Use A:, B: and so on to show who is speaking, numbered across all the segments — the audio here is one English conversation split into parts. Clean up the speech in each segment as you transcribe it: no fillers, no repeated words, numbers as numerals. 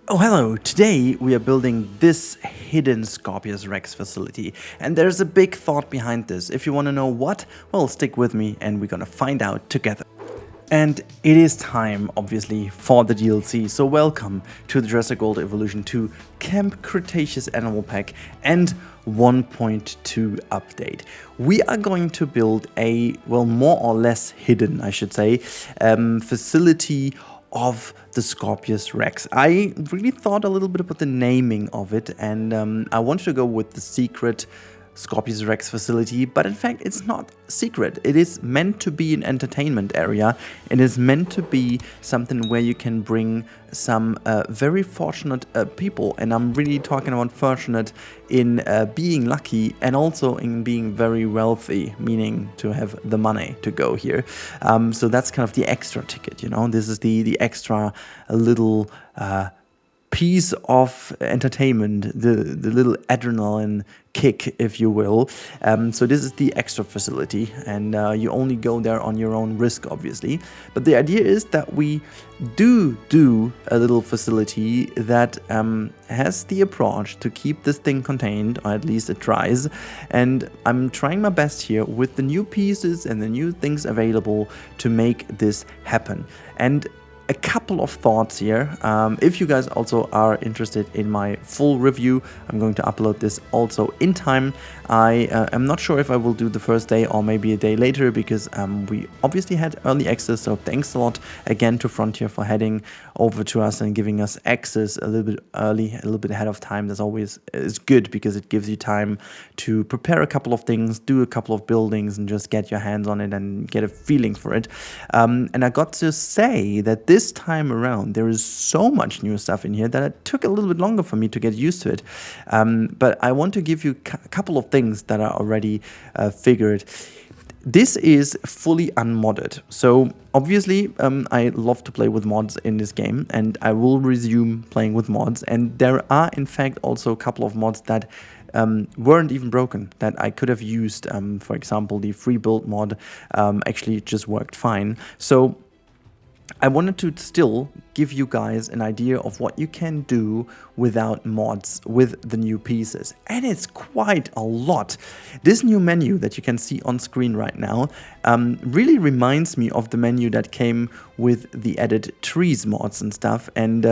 A: Oh, hello! Today we are building this hidden Scorpius Rex facility, and there's a big thought behind this. If you want to know what, well, stick with me and we're gonna find out together. And it is time, obviously, for the DLC, so welcome to the Jurassic World Evolution 2 Camp Cretaceous Animal Pack and 1.2 update. We are going to build a, well, more or less hidden, I should say, facility of the Scorpius Rex. I really thought a little bit about the naming of it, and I wanted to go with the secret Scorpius Rex facility, but in fact it's not secret. It is meant to be an entertainment area. It is meant to be something where you can bring some very fortunate people, and I'm really talking about fortunate in being lucky and also in being very wealthy, meaning to have the money to go here. So that's kind of the extra ticket, you know. This is the extra little piece of entertainment, the little adrenaline kick, if you will. So this is the extra facility, and you only go there on your own risk, obviously. But the idea is that we do a little facility that has the approach to keep this thing contained, or at least it tries. And I'm trying my best here with the new pieces and the new things available to make this happen. And a couple of thoughts here. If you guys also are interested in my full review, I'm going to upload this also in time. I am not sure if I will do the first day or maybe a day later, because we obviously had early access, so thanks a lot again to Frontier for heading over to us and giving us access a little bit early, a little bit ahead of time. That's always is good because it gives you time to prepare a couple of things, do a couple of buildings, and just get your hands on it and get a feeling for it. And I got to say that this time around there is so much new stuff in here that it took a little bit longer for me to get used to it. But I want to give you a couple of things that are already figured. This is fully unmodded, so obviously I love to play with mods in this game, and I will resume playing with mods. And there are in fact also a couple of mods that weren't even broken that I could have used. For example, the free build mod actually just worked fine. So I wanted to still give you guys an idea of what you can do without mods with the new pieces. And it's quite a lot. This new menu that you can see on screen right now really reminds me of the menu that came with the added trees mods and stuff. And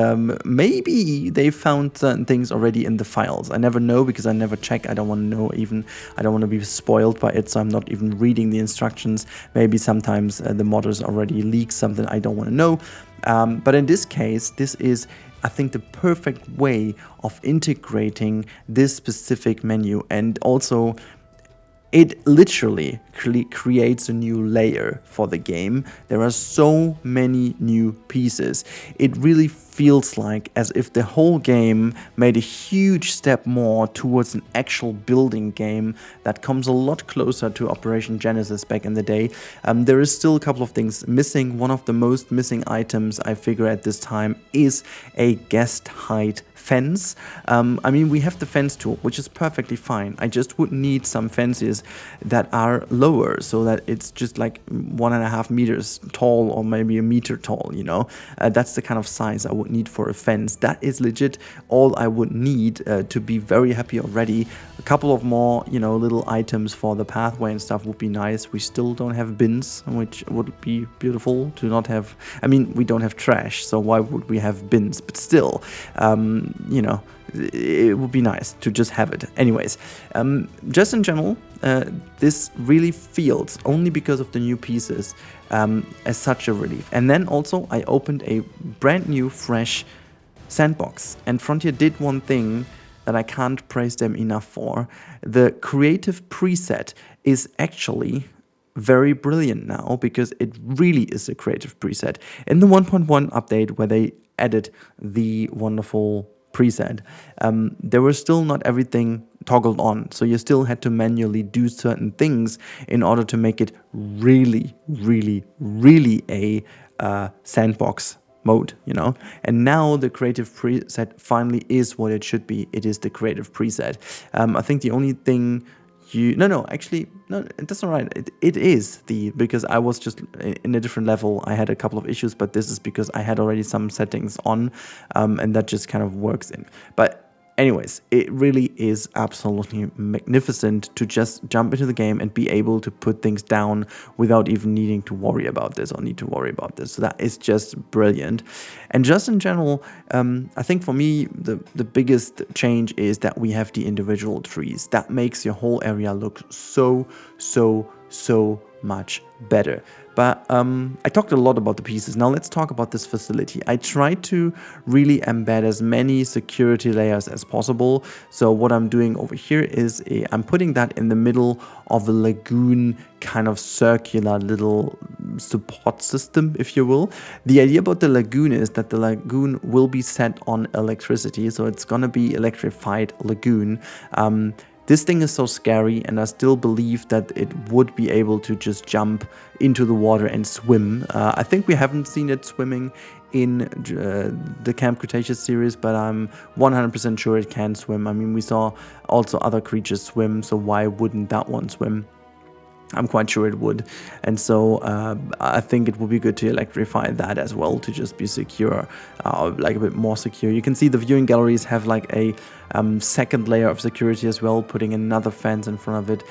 A: maybe they found certain things already in the files. I never know because I never check. I don't want to know even. I don't want to be spoiled by it, so I'm not even reading the instructions. Maybe sometimes the modders already leak something I don't want to know. But in this case, this is, I think, the perfect way of integrating this specific menu, and also it literally creates a new layer for the game. There are so many new pieces. It really feels like as if the whole game made a huge step more towards an actual building game that comes a lot closer to Operation Genesis back in the day. There is still a couple of things missing. One of the most missing items I figure at this time is a guest height fence. I mean, we have the fence tool, which is perfectly fine. I just would need some fences that are lower, so that it's just like 1.5 meters tall or maybe a meter tall, you know. That's the kind of size I would need for a fence. That is legit all I would need to be very happy already. A couple of more, you know, little items for the pathway and stuff would be nice. We still don't have bins, which would be beautiful to not have. I mean, we don't have trash, so why would we have bins? But still, you know, it would be nice to just have it. Anyways, just in general, this really feels, only because of the new pieces, as such a relief. And then also I opened a brand new fresh Sandbox, and Frontier did one thing that I can't praise them enough for. The creative preset is actually very brilliant now, because it really is a creative preset. In the 1.1 update, where they added the wonderful preset, there was still not everything toggled on, so you still had to manually do certain things in order to make it really a sandbox mode, you know. And now the creative preset finally is what it should be. It is the creative preset. I think the only thing no, actually, no, that's not right. It is because I was just in a different level. I had a couple of issues, but this is because I had already some settings on, and that just kind of works in. But anyways, it really is absolutely magnificent to just jump into the game and be able to put things down without even needing to worry about this or need to worry about this. So that is just brilliant. And just in general, I think for me, the biggest change is that we have the individual trees. That makes your whole area look so much better. But I talked a lot about the pieces. Now let's talk about this facility. I tried to really embed as many security layers as possible. So what I'm doing over here is I'm putting that in the middle of a lagoon kind of circular little support system, if you will. The idea about the lagoon is that the lagoon will be set on electricity. So it's going to be electrified lagoon. This thing is so scary, and I still believe that it would be able to just jump into the water and swim. I think we haven't seen it swimming in the Camp Cretaceous series, but I'm 100% sure it can swim. I mean, we saw also other creatures swim, so why wouldn't that one swim? I'm quite sure it would. And so I think it would be good to electrify that as well, to just be secure, like a bit more secure. You can see the viewing galleries have like a second layer of security as well, putting another fence in front of it.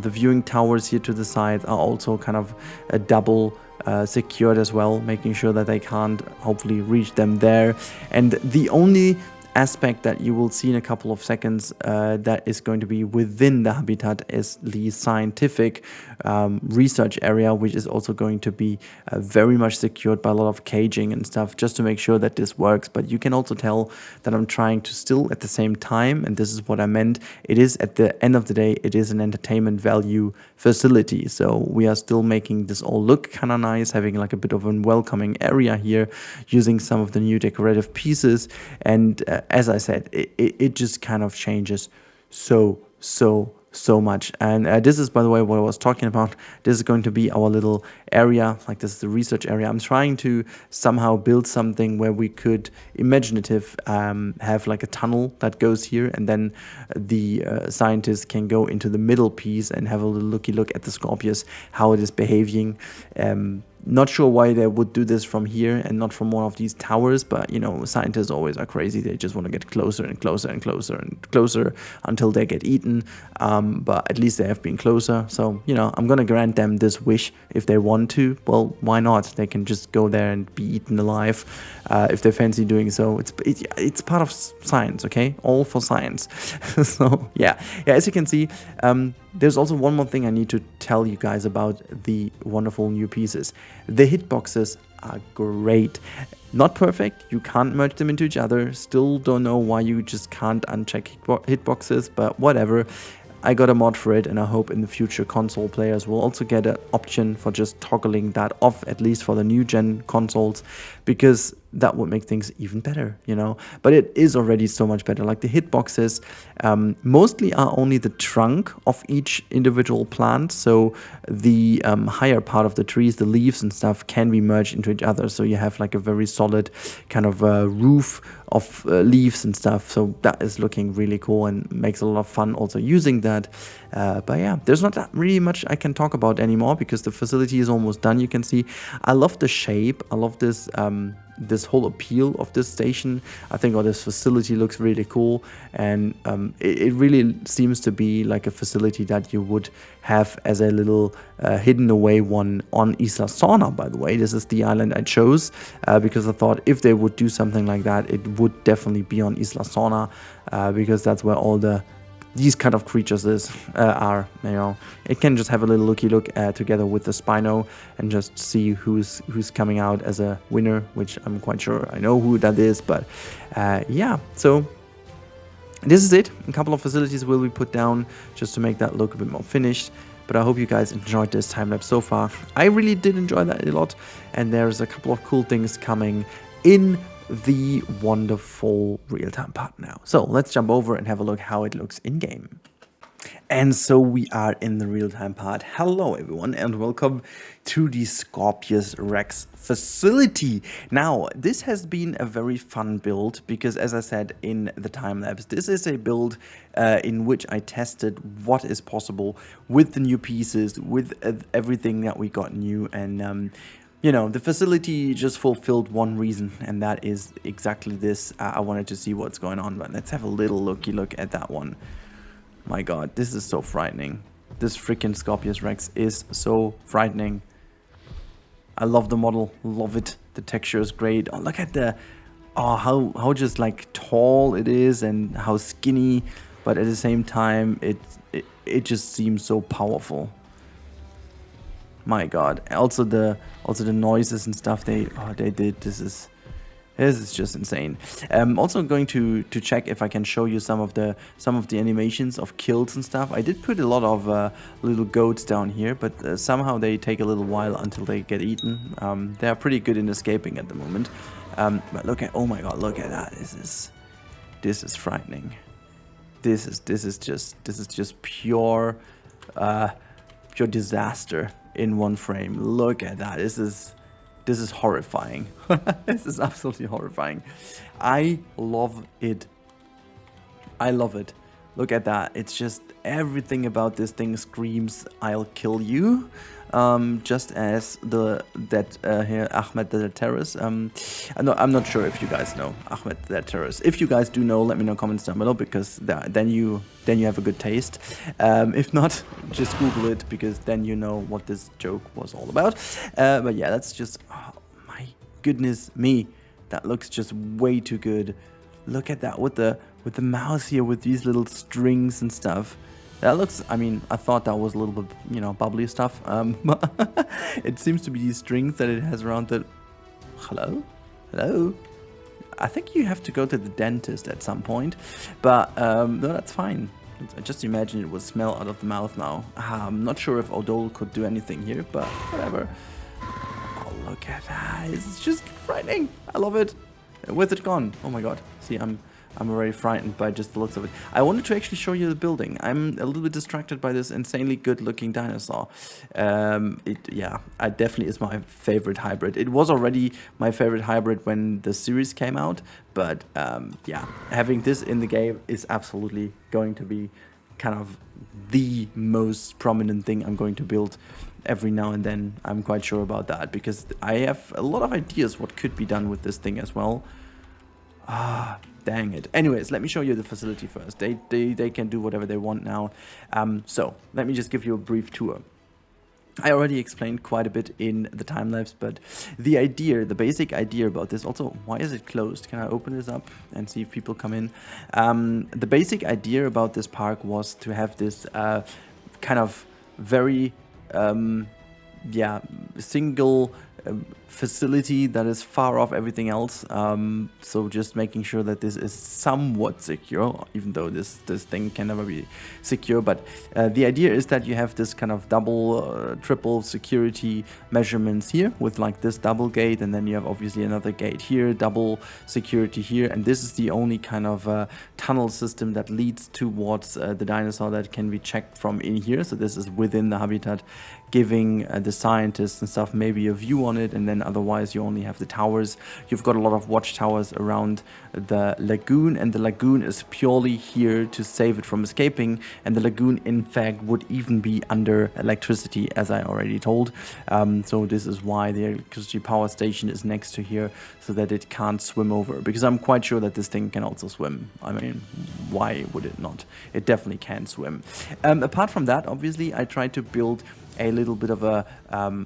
A: The viewing towers here to the side are also kind of a double secured as well, making sure that they can't hopefully reach them there. And the only aspect that you will see in a couple of seconds that is going to be within the habitat is the scientific research area, which is also going to be very much secured by a lot of caging and stuff, just to make sure that this works. But you can also tell that I'm trying to still at the same time, and this is what I meant, it is at the end of the day, it is an entertainment value facility. So we are still making this all look kind of nice, having like a bit of a welcoming area here, using some of the new decorative pieces. And as I said, it just kind of changes so much. And this is, by the way, what I was talking about. This is going to be our little area, like this is the research area. I'm trying to somehow build something where we could imaginative have like a tunnel that goes here, and then the scientists can go into the middle piece and have a little looky look at the Scorpius, how it is behaving. Not sure why they would do this from here and not from one of these towers, but you know, scientists always are crazy. They just want to get closer and closer and closer and closer until they get eaten. But at least they have been closer. So, you know, I'm going to grant them this wish if they want to. Well, why not? They can just go there and be eaten alive if they fancy doing so. It's part of science, okay? All for science. So, yeah, as you can see, there's also one more thing I need to tell you guys about the wonderful new pieces. The hitboxes are great. Not perfect, you can't merge them into each other. Still don't know why you just can't uncheck hitboxes, but whatever. I got a mod for it, and I hope in the future console players will also get an option for just toggling that off, at least for the new gen consoles, because that would make things even better, you know. But it is already so much better. Like the hitboxes mostly are only the trunk of each individual plant, so the higher part of the trees, the leaves and stuff, can be merged into each other, so you have like a very solid kind of roof of leaves and stuff. So that is looking really cool and makes a lot of fun also using that. But yeah, there's not that really much I can talk about anymore because the facility is almost done. You can see I love the shape. I love this this whole appeal of this station. I think this facility looks really cool, and it really seems to be like a facility that you would have as a little hidden away one on Isla Sorna, by the way. This is the island I chose because I thought if they would do something like that, it would definitely be on Isla Sorna because that's where all these kind of creatures are, you know. It can just have a little looky look together with the Spino and just see who's coming out as a winner, which I'm quite sure I know who that is. But yeah, so this is it. A couple of facilities will be put down just to make that look a bit more finished. But I hope you guys enjoyed this time lapse so far. I really did enjoy that a lot, and there's a couple of cool things coming in the wonderful real-time part now. So let's jump over and have a look how it looks in game. And so we are in the real-time part. Hello everyone and welcome to the Scorpius Rex facility. Now, this has been a very fun build because, as I said in the time lapse, this is a build in which I tested what is possible with the new pieces, with everything that we got new, and you know, the facility just fulfilled one reason, and that is exactly this. I wanted to see what's going on, but let's have a little looky look at that one. My god, this is so frightening. This freaking Scorpius Rex is so frightening. I love the model, love it. The texture is great. Oh, look at the, oh, how just like tall it is and how skinny, but at the same time, it just seems so powerful. My god. Also the noises and stuff they did. This is just insane. I'm also going to check if I can show you some of the animations of kills and stuff. I did put a lot of little goats down here, but somehow they take a little while until they get eaten. They are pretty good in escaping at the moment. But look at, oh my god, look at that. This is frightening. This is just pure disaster in one frame. Look at that. This is horrifying. This is absolutely horrifying. I love it. I love it. Look at that. It's just everything about this thing screams, I'll kill you. Just as here Ahmed the terrorist. I'm not sure if you guys know Ahmed the terrorist. If you guys do know, let me know in the comments down below, because then you have a good taste. If not, just Google it, because then you know what this joke was all about. But yeah, that's just, oh my goodness me, that looks just way too good. Look at that with the mouse here, with these little strings and stuff. That looks, I mean, I thought that was a little bit, you know, bubbly stuff. It seems to be these strings that it has around it. Hello? Hello? I think you have to go to the dentist at some point. But, no, that's fine. I just imagine it would smell out of the mouth now. I'm not sure if Odol could do anything here, but whatever. Oh, look at that. It's just frightening. I love it. Where's it gone? Oh my god. See, I'm already frightened by just the looks of it. I wanted to actually show you the building. I'm a little bit distracted by this insanely good looking dinosaur. Yeah, it definitely is my favorite hybrid. It was already my favorite hybrid when the series came out, but yeah, having this in the game is absolutely going to be kind of the most prominent thing I'm going to build every now and then. I'm quite sure about that, because I have a lot of ideas what could be done with this thing as well. Ah, dang it. Anyways, let me show you the facility first. They can do whatever they want now. So let me just give you a brief tour. I already explained quite a bit in the time lapse, but the idea, the basic idea about this, also, why is it closed? Can I open this up and see if people come in? The basic idea about this park was to have this kind of very, yeah, single facility that is far off everything else, so just making sure that this is somewhat secure, even though this thing can never be secure. But the idea is that you have this kind of double, triple security measurements here, with like this double gate, and then you have obviously another gate here, double security here, and this is the only kind of tunnel system that leads towards the dinosaur that can be checked from in here. So this is within the habitat, giving the scientists and stuff maybe a view on it, and then otherwise you only have the towers. You've got a lot of watchtowers around the lagoon, and the lagoon is purely here to save it from escaping, and the lagoon in fact would even be under electricity, as I already told. So this is why the electricity power station is next to here, so that it can't swim over, because I'm quite sure that this thing can also swim. I mean, why would it not? It definitely can swim. Apart from that, obviously I tried to build a little bit of a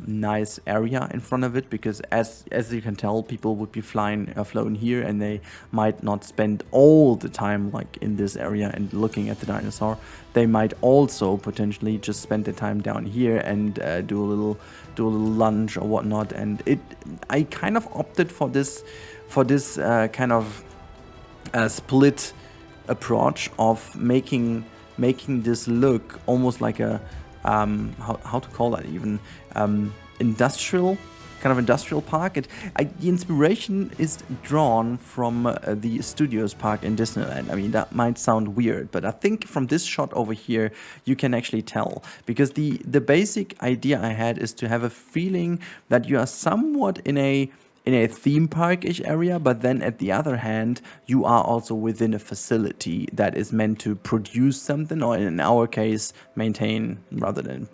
A: nice area in front of it, because as you can tell, people would be flown here, and they might not spend all the time like in this area and looking at the dinosaur. They might also potentially just spend their time down here and do a little lunch or whatnot. And I kind of opted for this kind of split approach of making this look almost like a how to call that even, industrial kind of industrial park. The inspiration is drawn from the Studios park in Disneyland. I mean, that might sound weird, but I think from this shot over here, you can actually tell, because the basic idea I had is to have a feeling that you are somewhat in a theme park-ish area, but then at the other hand, you are also within a facility that is meant to produce something, or in our case, maintain rather than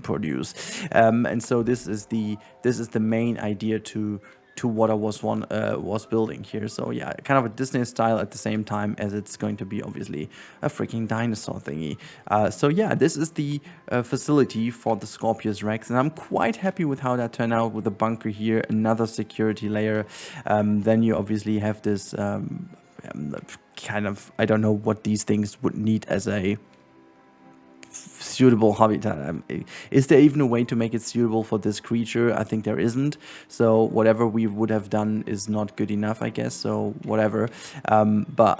A: produce. And so this is the main idea to what I was building here. So yeah, kind of a Disney style at the same time as it's going to be obviously a freaking dinosaur thingy. So yeah, this is the facility for the Scorpius Rex, and I'm quite happy with how that turned out with the bunker here, another security layer. Then you obviously have this kind of, I don't know what these things would need as a suitable habitat. Is there even a way to make it suitable for this creature? I think there isn't. So whatever we would have done is not good enough, I guess. So whatever. But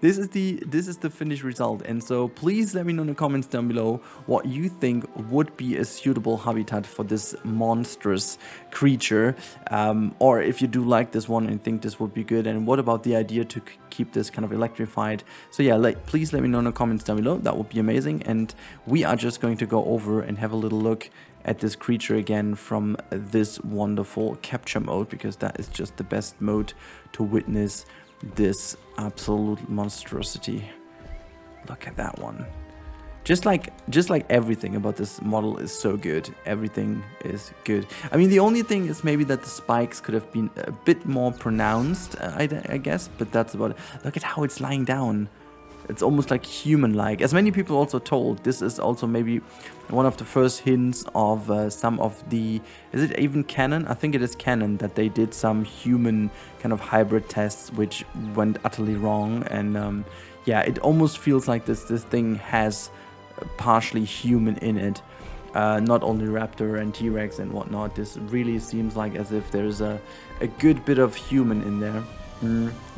A: this is the finished result. And so please let me know in the comments down below what you think would be a suitable habitat for this monstrous creature. Or if you do like this one and think this would be good. And what about the idea to keep this kind of electrified? So yeah, please let me know in the comments down below. That would be amazing. And we are just going to go over and have a little look at this creature again from this wonderful capture mode, because that is just the best mode to witness this absolute monstrosity. Look at that one. Just like everything about this model is so good. Everything is good. I mean, the only thing is maybe that the spikes could have been a bit more pronounced, I guess, but that's about it. Look at how it's lying down. It's almost like human-like. As many people also told, this is also maybe one of the first hints of some of the... Is it even canon? I think it is canon that they did some human kind of hybrid tests which went utterly wrong. And yeah, it almost feels like this thing has partially human in it. Not only Raptor and TRex and whatnot. This really seems like as if there's a good bit of human in there.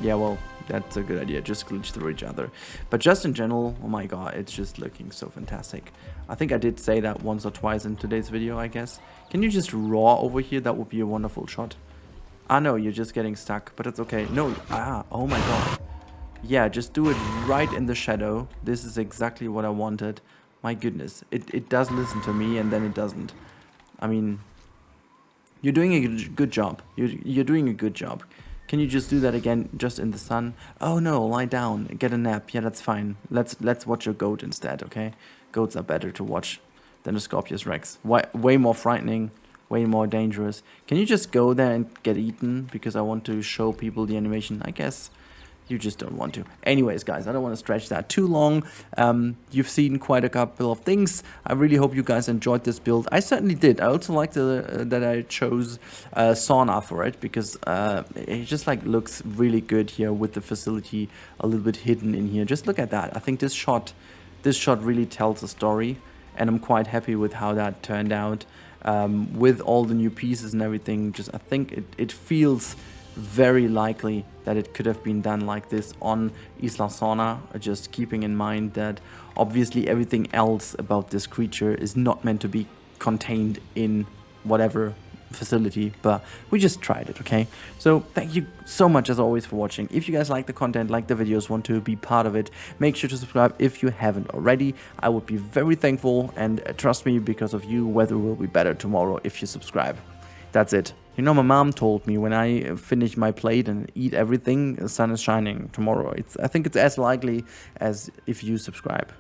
A: Yeah, well... That's a good idea, just glitch through each other. But just in general, oh my god, it's just looking so fantastic. I think I did say that once or twice in today's video, I guess. Can you just roar over here? That would be a wonderful shot. Ah, no, you're just getting stuck, but it's okay. No, oh my god. Yeah, just do it right in the shadow. This is exactly what I wanted. My goodness, it does listen to me and then it doesn't. I mean, you're doing a good job. You're doing a good job. Can you just do that again, just in the sun? Oh no, lie down, get a nap. Yeah, that's fine. Let's watch a goat instead, okay? Goats are better to watch than the Scorpius Rex. Way more frightening, way more dangerous. Can you just go there and get eaten? Because I want to show people the animation. I guess you just don't want to. Anyways, guys, I don't want to stretch that too long. You've seen quite a couple of things. I really hope you guys enjoyed this build. I certainly did. I also like that I chose sauna for it, because it just like looks really good here with the facility a little bit hidden in here. Just look at that. I think this shot really tells a story, and I'm quite happy with how that turned out. With all the new pieces and everything, I think it feels very likely that it could have been done like this on Isla Sorna, just keeping in mind that obviously everything else about this creature is not meant to be contained in whatever facility, but we just tried it, okay? So thank you so much as always for watching. If you guys like the content, like the videos, want to be part of it, make sure to subscribe if you haven't already. I would be very thankful, and trust me, because of you, weather will be better tomorrow if you subscribe. That's it. You know, my mom told me when I finish my plate and eat everything, the sun is shining tomorrow. I think it's as likely as if you subscribe.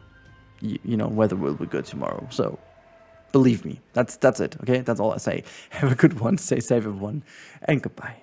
A: You know, weather will be good tomorrow. So, believe me. That's it, okay? That's all I say. Have a good one. Stay safe, everyone. And goodbye.